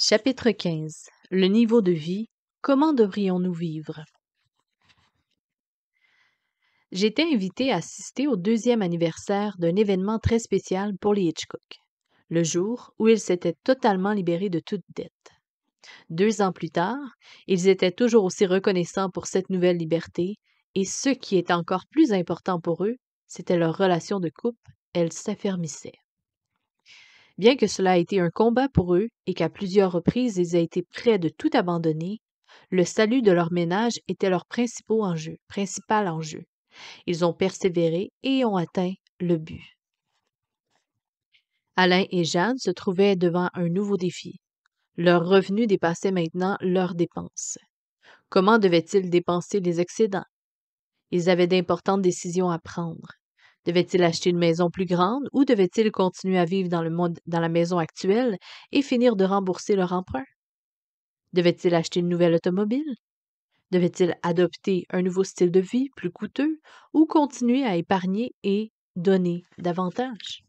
Chapitre 15. Le niveau de vie. Comment devrions-nous vivre? J'ai été invitée à assister au 2e anniversaire d'un événement très spécial pour les Hitchcock, le jour où ils s'étaient totalement libérés de toute dette. 2 ans plus tard, ils étaient toujours aussi reconnaissants pour cette nouvelle liberté, et ce qui est encore plus important pour eux, c'était leur relation de couple, elle s'affermissait. Bien que cela ait été un combat pour eux et qu'à plusieurs reprises ils aient été prêts de tout abandonner, le salut de leur ménage était leur principal enjeu. Ils ont persévéré et ont atteint le but. Alain et Jeanne se trouvaient devant un nouveau défi. Leurs revenus dépassaient maintenant leurs dépenses. Comment devaient-ils dépenser les excédents? Ils avaient d'importantes décisions à prendre. Devaient-ils acheter une maison plus grande ou devaient-ils continuer à vivre dans la maison actuelle et finir de rembourser leur emprunt? Devaient-ils acheter une nouvelle automobile? Devaient-ils adopter un nouveau style de vie plus coûteux ou continuer à épargner et donner davantage?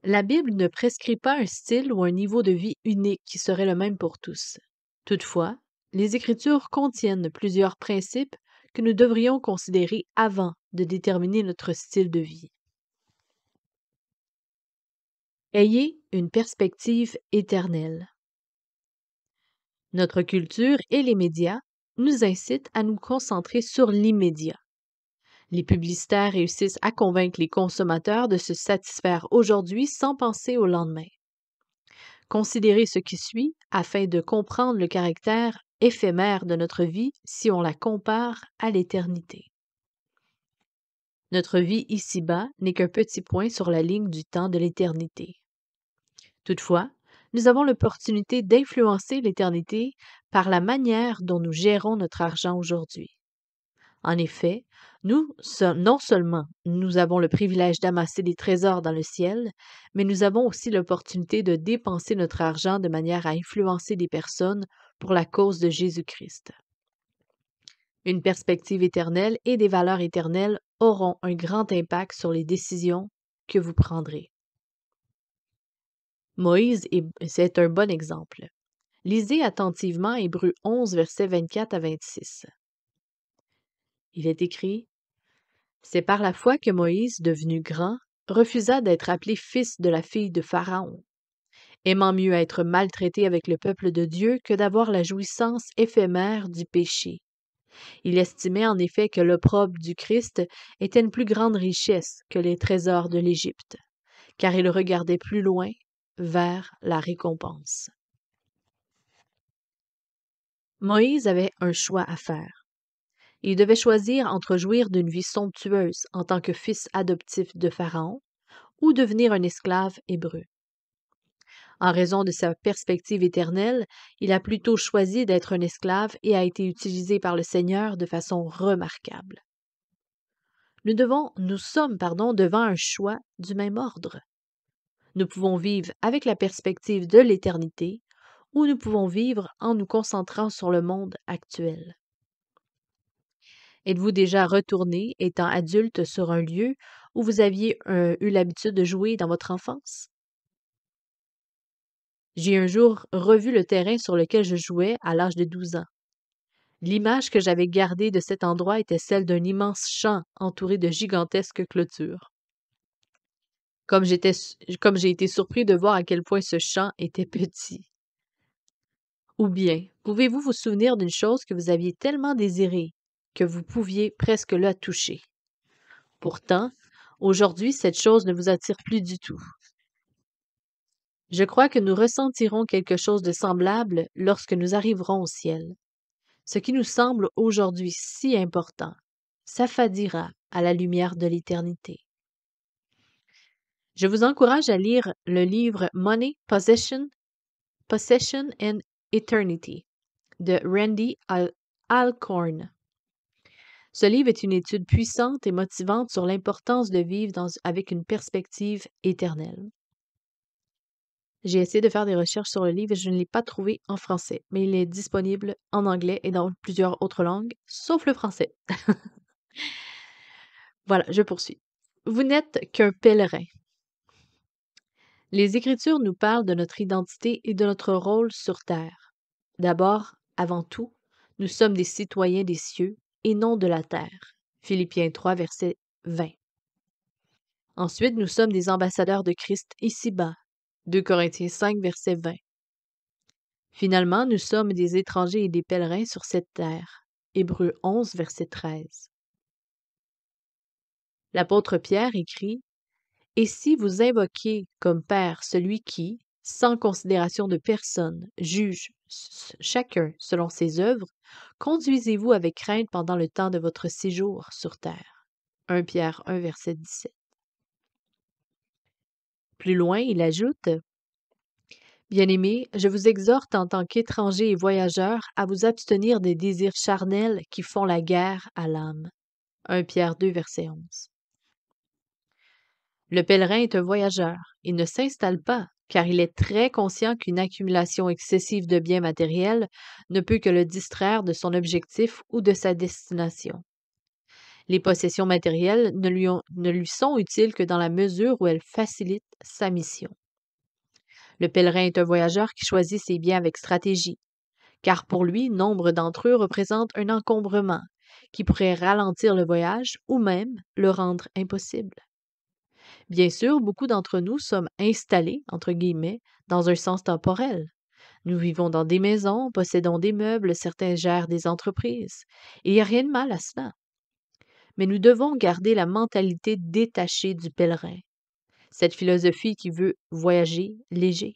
La Bible ne prescrit pas un style ou un niveau de vie unique qui serait le même pour tous. Toutefois, les Écritures contiennent plusieurs principes que nous devrions considérer avant de déterminer notre style de vie. Ayez une perspective éternelle. Notre culture et les médias nous incitent à nous concentrer sur l'immédiat. Les publicitaires réussissent à convaincre les consommateurs de se satisfaire aujourd'hui sans penser au lendemain. Considérez ce qui suit afin de comprendre le caractère éphémère de notre vie si on la compare à l'éternité. Notre vie ici-bas n'est qu'un petit point sur la ligne du temps de l'éternité. Toutefois, nous avons l'opportunité d'influencer l'éternité par la manière dont nous gérons notre argent aujourd'hui. En effet, non seulement nous avons le privilège d'amasser des trésors dans le ciel, mais nous avons aussi l'opportunité de dépenser notre argent de manière à influencer des personnes pour la cause de Jésus-Christ. Une perspective éternelle et des valeurs éternelles auront un grand impact sur les décisions que vous prendrez. C'est un bon exemple. Lisez attentivement Hébreux 11, versets 24 à 26. Il est écrit: C'est par la foi que Moïse, devenu grand, refusa d'être appelé fils de la fille de Pharaon, aimant mieux être maltraité avec le peuple de Dieu que d'avoir la jouissance éphémère du péché. Il estimait en effet que l'opprobre du Christ était une plus grande richesse que les trésors de l'Égypte, car il regardait plus loin vers la récompense. Moïse avait un choix à faire. Il devait choisir entre jouir d'une vie somptueuse en tant que fils adoptif de Pharaon ou devenir un esclave hébreu. En raison de sa perspective éternelle, il a plutôt choisi d'être un esclave et a été utilisé par le Seigneur de façon remarquable. Nous sommes devant un choix du même ordre. Nous pouvons vivre avec la perspective de l'éternité ou nous pouvons vivre en nous concentrant sur le monde actuel. Êtes-vous déjà retourné, étant adulte, sur un lieu où vous aviez eu l'habitude de jouer dans votre enfance? J'ai un jour revu le terrain sur lequel je jouais à l'âge de 12 ans. L'image que j'avais gardée de cet endroit était celle d'un immense champ entouré de gigantesques clôtures. Comme j'ai été surpris de voir à quel point ce champ était petit. Ou bien, pouvez-vous vous souvenir d'une chose que vous aviez tellement désirée que vous pouviez presque la toucher? Pourtant, aujourd'hui, cette chose ne vous attire plus du tout. Je crois que nous ressentirons quelque chose de semblable lorsque nous arriverons au ciel. Ce qui nous semble aujourd'hui si important s'affadira à la lumière de l'éternité. Je vous encourage à lire le livre Money, Possession and Eternity de Randy Alcorn. Ce livre est une étude puissante et motivante sur l'importance de vivre avec une perspective éternelle. J'ai essayé de faire des recherches sur le livre et je ne l'ai pas trouvé en français, mais il est disponible en anglais et dans plusieurs autres langues, sauf le français. Voilà, je poursuis. Vous n'êtes qu'un pèlerin. Les Écritures nous parlent de notre identité et de notre rôle sur terre. D'abord, avant tout, nous sommes des citoyens des cieux et non de la terre. Philippiens 3, verset 20. Ensuite, nous sommes des ambassadeurs de Christ ici-bas. 2 Corinthiens 5, verset 20. Finalement, nous sommes des étrangers et des pèlerins sur cette terre. Hébreux 11, verset 13. L'apôtre Pierre écrit: « Et si vous invoquez comme Père celui qui, sans considération de personne, juge chacun selon ses œuvres, conduisez-vous avec crainte pendant le temps de votre séjour sur terre. » 1 Pierre 1, verset 17. Plus loin, il ajoute: « Bien-aimés, je vous exhorte en tant qu'étrangers et voyageurs à vous abstenir des désirs charnels qui font la guerre à l'âme. » 1 Pierre 2, verset 11. Le pèlerin est un voyageur. Il ne s'installe pas, car il est très conscient qu'une accumulation excessive de biens matériels ne peut que le distraire de son objectif ou de sa destination. Les possessions matérielles ne lui sont utiles que dans la mesure où elles facilitent sa mission. Le pèlerin est un voyageur qui choisit ses biens avec stratégie, car pour lui, nombre d'entre eux représentent un encombrement qui pourrait ralentir le voyage ou même le rendre impossible. Bien sûr, beaucoup d'entre nous sommes installés, entre guillemets, dans un sens temporel. Nous vivons dans des maisons, possédons des meubles, certains gèrent des entreprises. Il n'y a rien de mal à cela. Mais nous devons garder la mentalité détachée du pèlerin, cette philosophie qui veut voyager léger.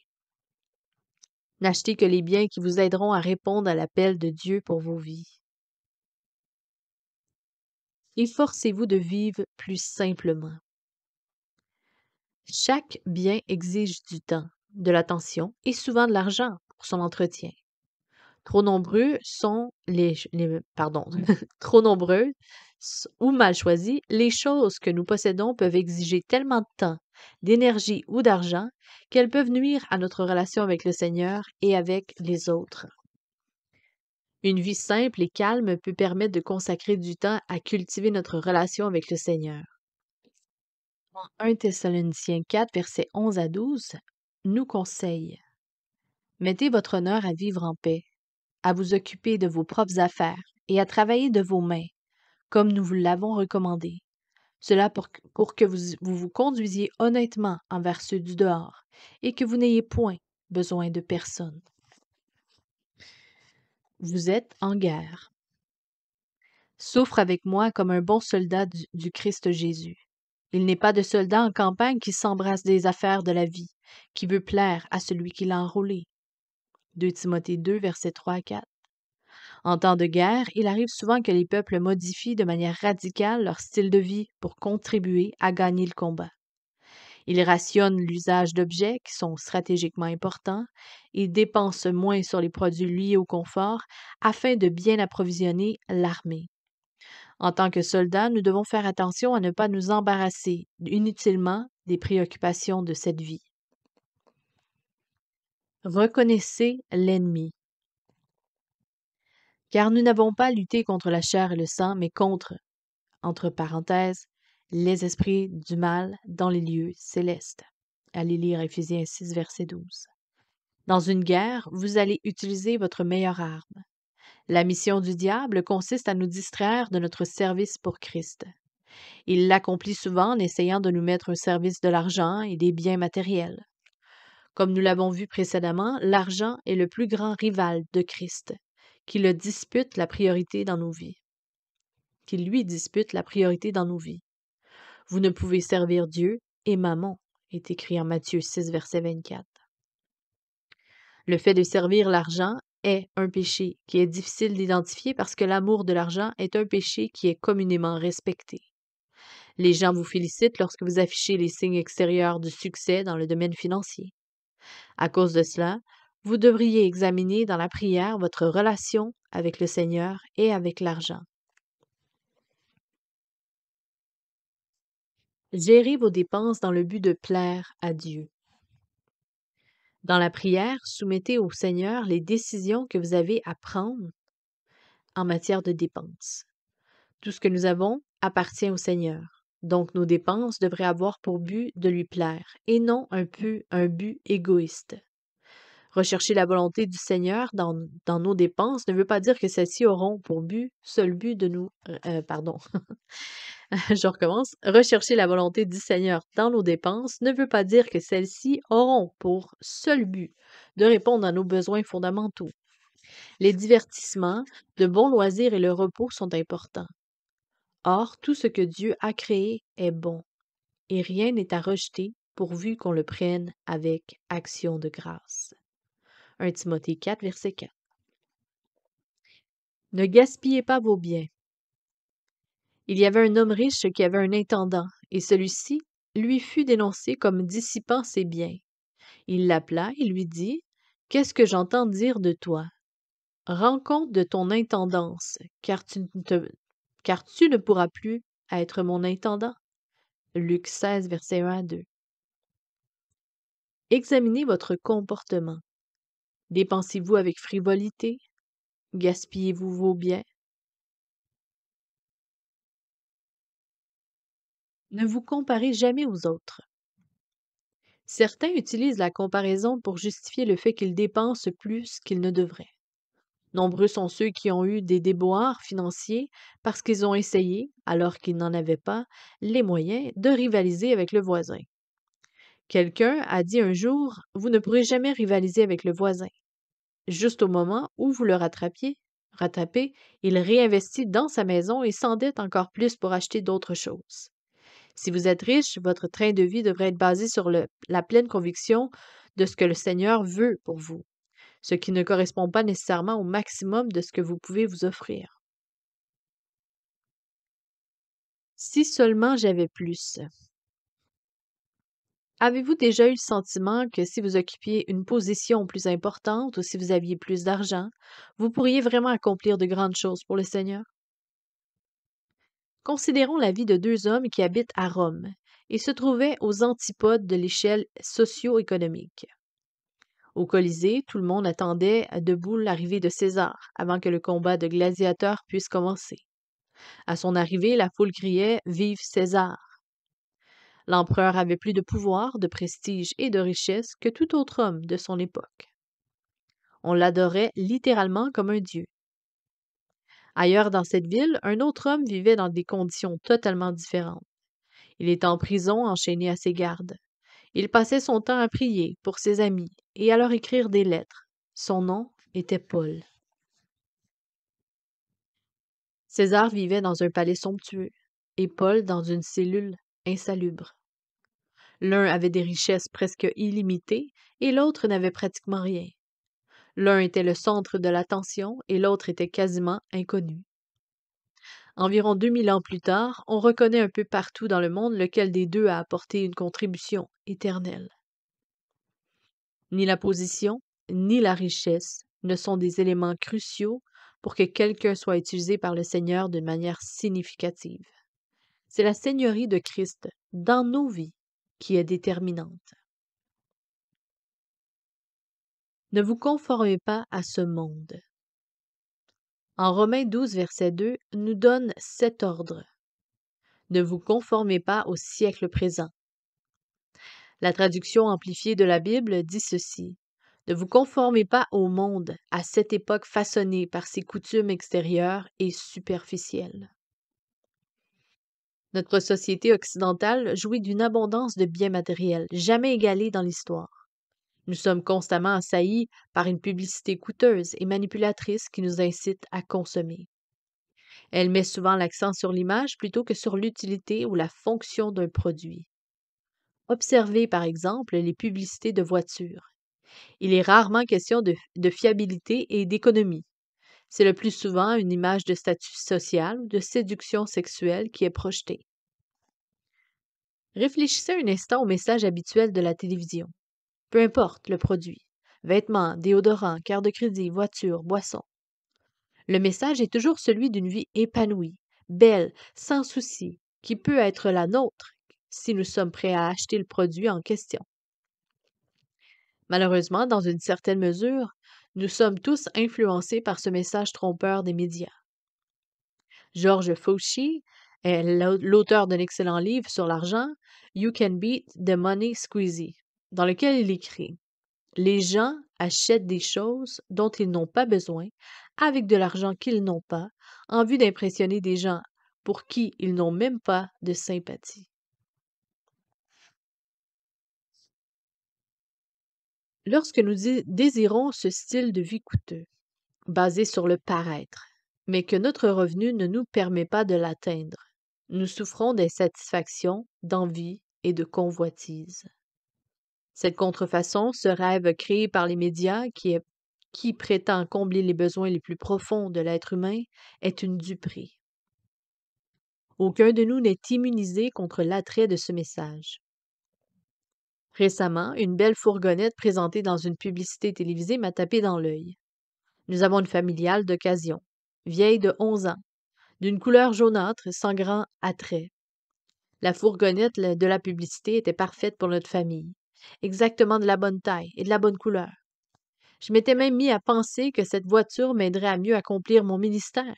N'achetez que les biens qui vous aideront à répondre à l'appel de Dieu pour vos vies. Efforcez-vous de vivre plus simplement. Chaque bien exige du temps, de l'attention et souvent de l'argent pour son entretien. Trop nombreux sont trop nombreux ou mal choisis, les choses que nous possédons peuvent exiger tellement de temps, d'énergie ou d'argent qu'elles peuvent nuire à notre relation avec le Seigneur et avec les autres. Une vie simple et calme peut permettre de consacrer du temps à cultiver notre relation avec le Seigneur. En 1 Thessaloniciens 4, versets 11 à 12, nous conseille: « Mettez votre honneur à vivre en paix, à vous occuper de vos propres affaires et à travailler de vos mains, comme nous vous l'avons recommandé. Cela pour que vous conduisiez honnêtement envers ceux du dehors et que vous n'ayez point besoin de personne. » Vous êtes en guerre. Souffre avec moi comme un bon soldat du Christ Jésus. Il n'est pas de soldat en campagne qui s'embrasse des affaires de la vie, qui veut plaire à celui qui l'a enrôlé. 2 Timothée 2, versets 3 à 4. En temps de guerre, il arrive souvent que les peuples modifient de manière radicale leur style de vie pour contribuer à gagner le combat. Ils rationnent l'usage d'objets qui sont stratégiquement importants, ils dépensent moins sur les produits liés au confort afin de bien approvisionner l'armée. En tant que soldats, nous devons faire attention à ne pas nous embarrasser inutilement des préoccupations de cette vie. Reconnaissez l'ennemi. Car nous n'avons pas lutté contre la chair et le sang, mais contre, entre parenthèses, les esprits du mal dans les lieux célestes. Allez lire Éphésiens 6, verset 12. Dans une guerre, vous allez utiliser votre meilleure arme. La mission du diable consiste à nous distraire de notre service pour Christ. Il l'accomplit souvent en essayant de nous mettre au service de l'argent et des biens matériels. Comme nous l'avons vu précédemment, l'argent est le plus grand rival de Christ, qui lui dispute la priorité dans nos vies. Vous ne pouvez servir Dieu et Mammon, est écrit en Matthieu 6, verset 24. Le fait de servir l'argent est un péché qui est difficile d'identifier parce que l'amour de l'argent est un péché qui est communément respecté. Les gens vous félicitent lorsque vous affichez les signes extérieurs du succès dans le domaine financier. À cause de cela, vous devriez examiner dans la prière votre relation avec le Seigneur et avec l'argent. Gérez vos dépenses dans le but de plaire à Dieu. Dans la prière, soumettez au Seigneur les décisions que vous avez à prendre en matière de dépenses. Tout ce que nous avons appartient au Seigneur. Donc nos dépenses devraient avoir pour but de lui plaire et non un but égoïste. Rechercher la volonté du Seigneur dans nos dépenses ne veut pas dire que celles-ci auront pour seul but de nous, pardon, je recommence. Rechercher la volonté du Seigneur dans nos dépenses ne veut pas dire que celles-ci auront pour seul but de répondre à nos besoins fondamentaux. Les divertissements, de bons loisirs et le repos sont importants. Or, tout ce que Dieu a créé est bon, et rien n'est à rejeter pourvu qu'on le prenne avec action de grâce. 1 Timothée 4, verset 4. Ne gaspillez pas vos biens. Il y avait un homme riche qui avait un intendant, et celui-ci lui fut dénoncé comme dissipant ses biens. Il l'appela et lui dit: Qu'est-ce que j'entends dire de toi? Rends compte de ton intendance, car tu ne pourras plus être mon intendant. Luc 16, verset 1 à 2. Examinez votre comportement. Dépensez-vous avec frivolité? Gaspillez-vous vos biens? Ne vous comparez jamais aux autres. Certains utilisent la comparaison pour justifier le fait qu'ils dépensent plus qu'ils ne devraient. Nombreux sont ceux qui ont eu des déboires financiers parce qu'ils ont essayé, alors qu'ils n'en avaient pas, les moyens de rivaliser avec le voisin. Quelqu'un a dit un jour: Vous ne pourrez jamais rivaliser avec le voisin. Juste au moment où vous le rattrapez, il réinvestit dans sa maison et s'endette encore plus pour acheter d'autres choses. Si vous êtes riche, votre train de vie devrait être basé sur la pleine conviction de ce que le Seigneur veut pour vous, ce qui ne correspond pas nécessairement au maximum de ce que vous pouvez vous offrir. Si seulement j'avais plus. Avez-vous déjà eu le sentiment que si vous occupiez une position plus importante ou si vous aviez plus d'argent, vous pourriez vraiment accomplir de grandes choses pour le Seigneur? Considérons la vie de deux hommes qui habitent à Rome et se trouvaient aux antipodes de l'échelle socio-économique. Au Colisée, tout le monde attendait debout l'arrivée de César avant que le combat de gladiateurs puisse commencer. À son arrivée, la foule criait Vive César! L'empereur avait plus de pouvoir, de prestige et de richesse que tout autre homme de son époque. On l'adorait littéralement comme un dieu. Ailleurs dans cette ville, un autre homme vivait dans des conditions totalement différentes. Il était en prison, enchaîné à ses gardes. Il passait son temps à prier pour ses amis et à leur écrire des lettres. Son nom était Paul. César vivait dans un palais somptueux et Paul dans une cellule insalubre. L'un avait des richesses presque illimitées et l'autre n'avait pratiquement rien. L'un était le centre de l'attention et l'autre était quasiment inconnu. Environ 2000 ans plus tard, on reconnaît un peu partout dans le monde lequel des deux a apporté une contribution éternelle. Ni la position, ni la richesse ne sont des éléments cruciaux pour que quelqu'un soit utilisé par le Seigneur d'une manière significative. C'est la seigneurie de Christ dans nos vies qui est déterminante. Ne vous conformez pas à ce monde. En Romains 12, verset 2, nous donne cet ordre. Ne vous conformez pas au siècle présent. La traduction amplifiée de la Bible dit ceci. Ne vous conformez pas au monde, à cette époque façonnée par ses coutumes extérieures et superficielles. Notre société occidentale jouit d'une abondance de biens matériels, jamais égalée dans l'histoire. Nous sommes constamment assaillis par une publicité coûteuse et manipulatrice qui nous incite à consommer. Elle met souvent l'accent sur l'image plutôt que sur l'utilité ou la fonction d'un produit. Observez par exemple les publicités de voitures. Il est rarement question de fiabilité et d'économie. C'est le plus souvent une image de statut social ou de séduction sexuelle qui est projetée. Réfléchissez un instant au message habituel de la télévision. Peu importe le produit. Vêtements, déodorants, carte de crédit, voiture, boissons. Le message est toujours celui d'une vie épanouie, belle, sans souci, qui peut être la nôtre si nous sommes prêts à acheter le produit en question. Malheureusement, dans une certaine mesure, nous sommes tous influencés par ce message trompeur des médias. George Fauci est l'auteur d'un excellent livre sur l'argent, You Can Beat the Money Squeezy, dans lequel il écrit: les gens achètent des choses dont ils n'ont pas besoin avec de l'argent qu'ils n'ont pas, en vue d'impressionner des gens pour qui ils n'ont même pas de sympathie. Lorsque nous désirons ce style de vie coûteux, basé sur le paraître, mais que notre revenu ne nous permet pas de l'atteindre, nous souffrons d'insatisfaction, d'envie et de convoitise. Cette contrefaçon, ce rêve créé par les médias qui prétend combler les besoins les plus profonds de l'être humain, est une duperie. Aucun de nous n'est immunisé contre l'attrait de ce message. Récemment, une belle fourgonnette présentée dans une publicité télévisée m'a tapé dans l'œil. Nous avons une familiale d'occasion, vieille de 11 ans, d'une couleur jaunâtre sans grand attrait. La fourgonnette de la publicité était parfaite pour notre famille, exactement de la bonne taille et de la bonne couleur. Je m'étais même mis à penser que cette voiture m'aiderait à mieux accomplir mon ministère.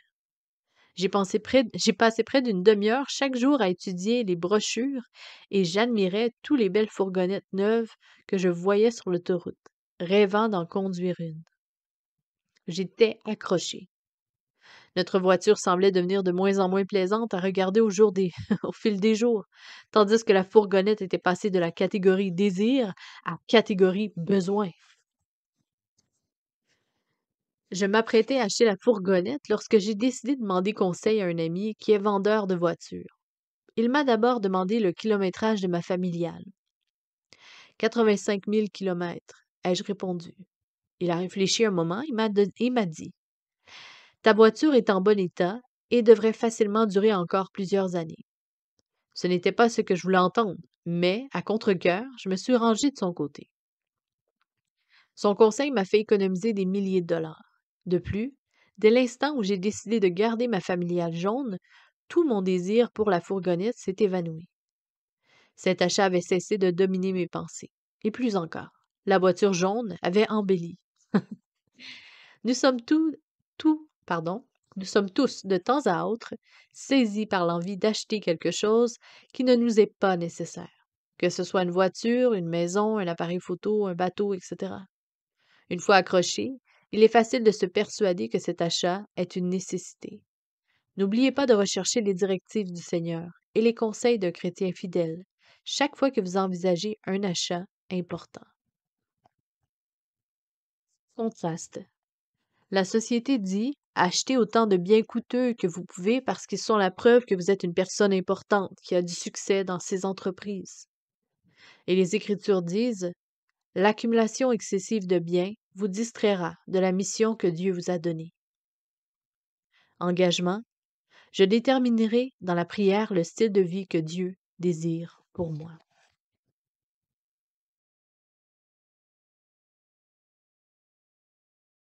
J'ai passé près d'une demi-heure chaque jour à étudier les brochures et j'admirais tous les belles fourgonnettes neuves que je voyais sur l'autoroute, rêvant d'en conduire une. J'étais accrochée. Notre voiture semblait devenir de moins en moins plaisante à regarder au fil des jours, tandis que la fourgonnette était passée de la catégorie désir à catégorie besoin. Je m'apprêtais à acheter la fourgonnette lorsque j'ai décidé de demander conseil à un ami qui est vendeur de voitures. Il m'a d'abord demandé le kilométrage de ma familiale. 85 000 kilomètres, ai-je répondu. Il a réfléchi un moment et m'a dit: ta voiture est en bon état et devrait facilement durer encore plusieurs années. Ce n'était pas ce que je voulais entendre, mais, à contre-cœur, je me suis rangée de son côté. Son conseil m'a fait économiser des milliers de dollars. De plus, dès l'instant où j'ai décidé de garder ma familiale jaune, tout mon désir pour la fourgonnette s'est évanoui. Cet achat avait cessé de dominer mes pensées. Et plus encore, la voiture jaune avait embelli. Nous sommes nous sommes tous, de temps à autre, saisis par l'envie d'acheter quelque chose qui ne nous est pas nécessaire, que ce soit une voiture, une maison, un appareil photo, un bateau, etc. Une fois accroché, il est facile de se persuader que cet achat est une nécessité. N'oubliez pas de rechercher les directives du Seigneur et les conseils d'un chrétien fidèle chaque fois que vous envisagez un achat important. Contraste. La société dit: achetez autant de biens coûteux que vous pouvez parce qu'ils sont la preuve que vous êtes une personne importante qui a du succès dans ses entreprises. Et les Écritures disent: l'accumulation excessive de biens vous distraira de la mission que Dieu vous a donnée. Engagement. Je déterminerai dans la prière le style de vie que Dieu désire pour moi.